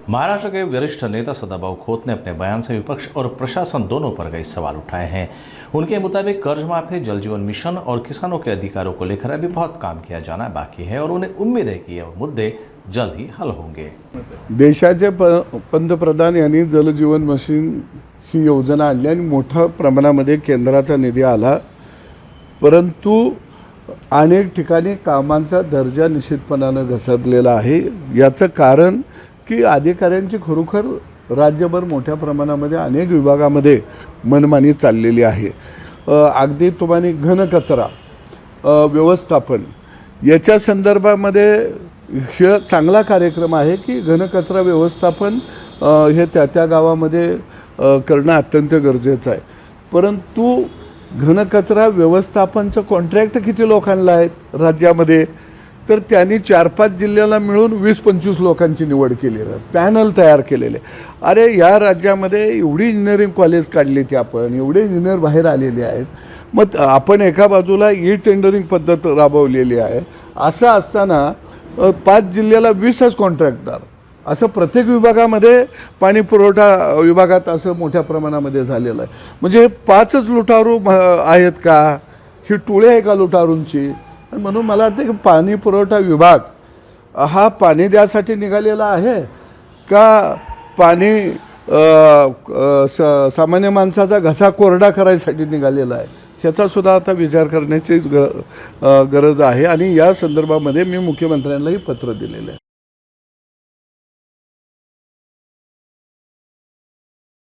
महाराष्ट्र के वरिष्ठ नेता सदाभाऊ खोत ने अपने बयान से विपक्ष और प्रशासन दोनों पर कई सवाल उठाए हैं। उनके मुताबिक कर्ज माफी, जल जीवन मिशन और किसानों के अधिकारों को लेकर अभी बहुत काम किया जाना बाकी है और उन्हें उम्मीद है कि ये मुद्दे जल्द ही हल होंगे। देशाचे पंतप्रधान यांनी जल जीवन मिशन ही योजना आणली आणि मोठ्या प्रमाणामध्ये केंद्राचा निधी आला, परंतु अनेक ठिकाणी कामांचा दर्जा निश्चितपणाने घसरलेला आहे। याचं कारण की अधिकाऱ्यांची खरोखर राज्यभर मोठ्या प्रमाणामध्ये अनेक विभागामध्ये मनमानी चाललेली आहे। अगदी तुम्हाला घनकचरा व्यवस्थापन याच्या संदर्भामध्ये हे चांगला कार्यक्रम आहे की घनकचरा व्यवस्थापन हे त्या गावामध्ये करणं अत्यंत गरजेचं आहे, परंतु घनकचरा व्यवस्थापनचं कॉन्ट्रॅक्ट किती लोकांना आहेत राज्यामध्ये, तर त्यांनी 4-5 जिल्ह्याला मिळून 20-25 लोकांची निवड केली आहे, पॅनल तयार केलेले। अरे या राज्यामध्ये एवढी इंजिनिअरिंग कॉलेज काढली ती आपण, एवढे इंजिनियर बाहेर आलेले आहेत, मग आपण एका बाजूला ई टेंडरिंग पद्धत राबवलेली आहे, असं असताना 5 जिल्ह्याला 20च कॉन्ट्रॅक्टर, असं प्रत्येक विभागामध्ये पाणी पुरवठा विभागात असं मोठ्या प्रमाणामध्ये झालेलं आहे। म्हणजे 5च लुटारू आहेत का, ही टोळी आहे का लुटारूंची? म्हणून मला वाटतं की पाणी पुरवठा विभाग हा पाणी द्यासाठी निघालेला आहे का पाणी सामान्य माणसाचा घसा कोरडा करायसाठी निघालेला आहे, ह्याचा सुद्धा आता विचार करण्याची गरज आहे। आणि या संदर्भामध्ये मी मुख्यमंत्र्यांनाही पत्र दिलेलं आहे।